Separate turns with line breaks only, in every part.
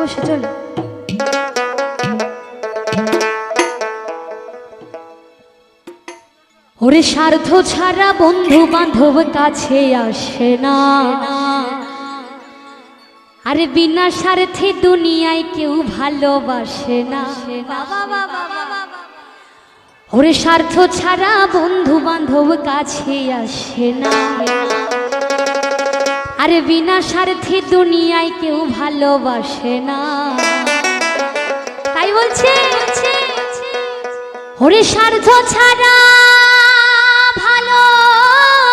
বসে চলো। ওরে স্বার্থ ছাড়া বন্ধু বান্ধব কাছে আসে না, আরে বিনা স্বার্থে দুনিয়ায় কেউ ভালোবাসে না। ওরে স্বার্থ ছাড়া বন্ধু বান্ধব কাছে আসে না, আরে বিনা স্বার্থে দুনিয়ায় কেউ ভালোবাসে না। তাই বলছে ওরে স্বার্থ ছাড়া ভালোবাসে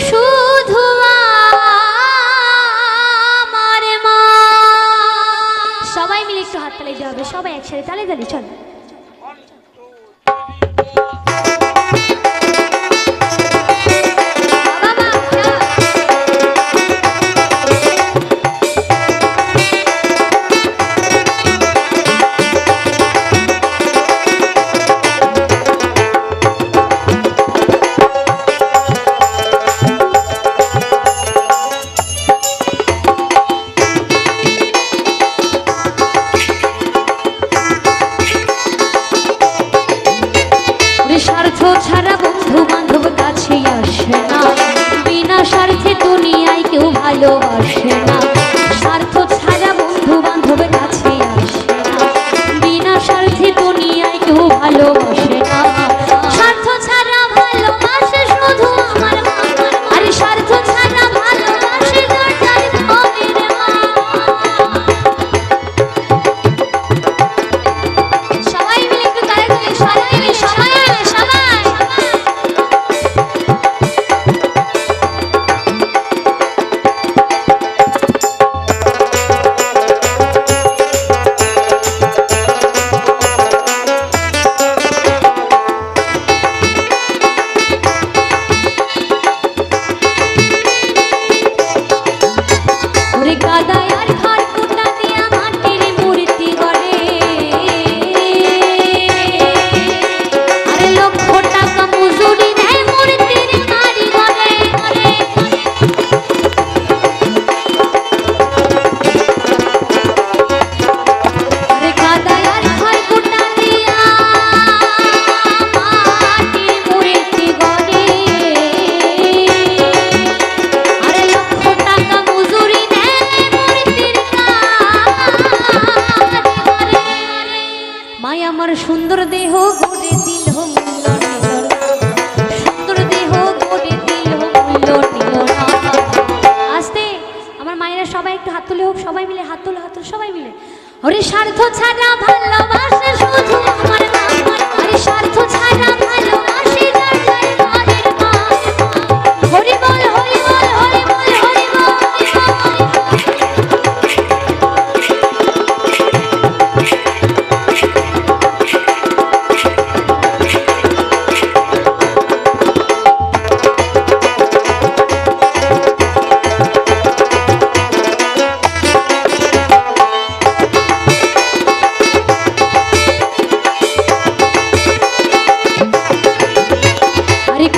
শুধু আমার মা। সবাই মিলে একটু হাত তালি দিতে হবে, সবাই একসাথে তালে তালি চল। স্বার্থ ছাড়া বন্ধু বান্ধব কাছে আসে না, বিনা স্বার্থে দুনিয়ায় কেউ ভালোবাসে না। স্বার্থ ছাড়া বন্ধু বান্ধব কাছে আসে না, বিনা স্বার্থে দুনিয়ায় কেউ ভালোবাসে না। স্বার্থ ছাড়া ভালোবাসে শুধু আমার মা, আরে স্বার্থ ছাড়া ভালোবাসে দরজার ঘরের মা। সবাই মিলে একটু তালে তালে, সবাই মিলে সবাই সুন্দর দেহ গড়ে দিল মূল্য নিল না, সুন্দর দেহ গড়ে দিল মূল্য নিল না। আস্তে আমার মায়েরা সবাই একটু হাত তুলে হোক, সবাই মিলে হাত তুলে, হাত তুলে সবাই মিলে। ওরে স্বার্থ ছাড়া ভালোবাসে শুধু আমার মা, আরে স্বার্থ ছাড়া ভালোবাসে দরজার ঘরের মা। হরি বল হরি বল হরি বল হরি বল।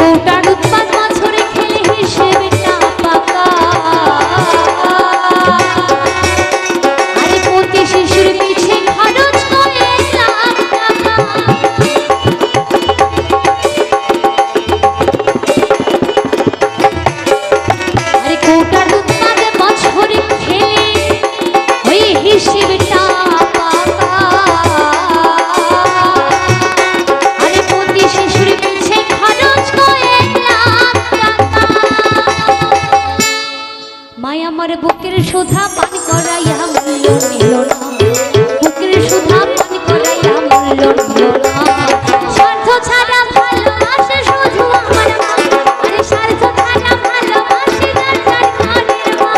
কোটার উৎপাদ বছরে খেলে হিসেবেটা পাকা, আরে প্রতি শিশুর পিছে খরচ করে লাখ টাকা। আরে কোটার উৎপাদ বছরে খেলে ওই হিসেবেটা পাকা, আরে প্রতি শিশুর পিছে খরচ করে লাখ টাকা। মাই আমার বুকের সুধা পান করাইয়া মূল্য নিল না, বুকের সুধা পান করাইয়া মূল্য নিল না। স্বার্থ ছাড়া ভালোবাসে শুধু আমার মা, আরে স্বার্থ ছাড়া ভালোবাসে দরজার ঘরের মা।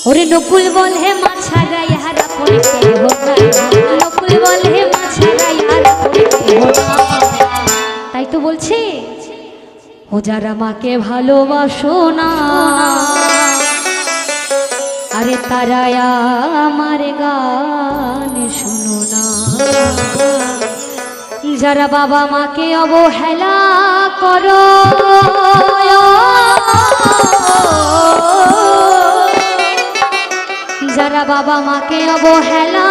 ওরে নকুল বলে মাছা গায়ে হারা পড়ে কেহ নাই, নকুল বলে মাছা গায়ে হারা পড়ে কেহ নাই। তাই তো বলছে ও যারা মাকে ভালোবাসো না, আরে তারা আমার গান শুনো না। যারা বাবা মাকে অবহেলা করো, যারা বাবা মাকে অবহেলা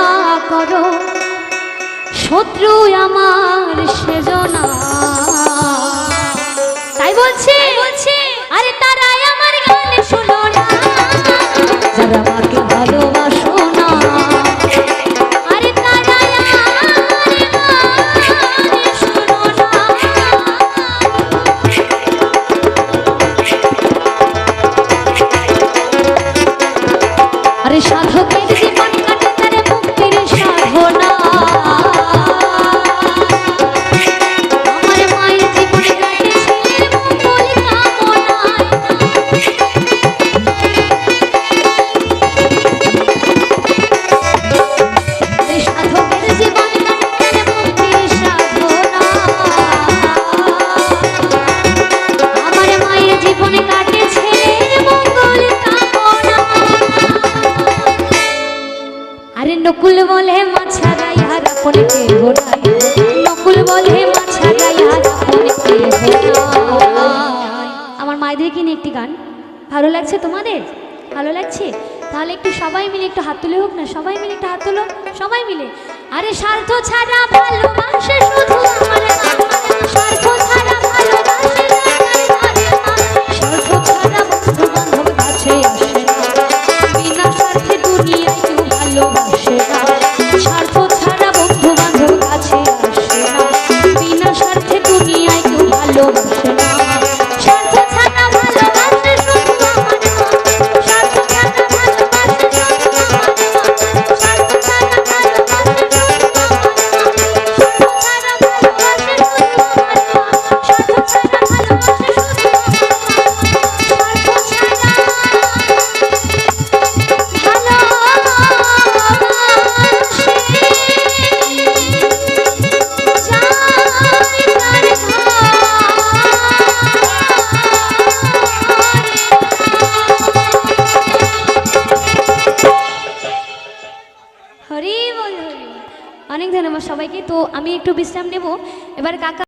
করো, শত্রু আমার সেজনা। তাই বলছে আরে তারাই আমার গান শোনো না, যারা মাকে ভালোবাসো না, আরে তারাই আমার গান শোনো না। আরে সাধকের জীবন কাটে তারে মুক্তির সাধনা, আমার মায়ের জীবন কাটে ছেলের মঙ্গল কামনায়। আরে সাধকের জীবন কাটে তারে মুক্তির সাধনা, আমার মায়ের জীবনে কাটে ছেলের মঙ্গল কামনা। আরে নকুল বলে মাছা গায়ে হারা পড়ে কেহ নাই, নকুল বলে মাছা গায়ে হারা পড়ে কেহ নাই। আমার মায়েদেরকে নিয়ে একটি গান ভালো লাগছে তোমাদের? ভালো লাগছে? তাহলে একটু সবাই মিলে একটু হাত তুলে হোক না, সবাই মিলে একটু হাত তুলো, সবাই মিলে। আরে স্বার্থ ছাড়া ভালোবাসে শুধু আমার মা, স্বার্থ ছাড়া ভালোবাসে আমার মা, স্বার্থ ছাড়া বন্ধু বান্ধব কাছে আসে না, বিনা স্বার্থে দুনিয়ায় কেউ ভালোবাসে না। স্বার্থ ছাড়া বন্ধু বান্ধব কাছে আসে না, বিনা স্বার্থে দুনিয়ায় কেউ ভালোবাসে না। স্বার্থ ছাড়া ভালোবাসে শুধু আমার মা, স্বার্থ ছাড়া ভালোবাসে শুধু আমার মা, স্বার্থ ছাড়া ভালোবাসে শুধু আমার মা, স্বার্থ ছাড়া ভালোবাসে শুধু আমার মা, স্বার্থ ছাড়া ভালোবাসে শুধু আমার মা, হরি বল হরি বল। অনেক ধন্যবাদ সবাইকে। তো আমি একটু বিশ্রাম নেব এবার। কাকা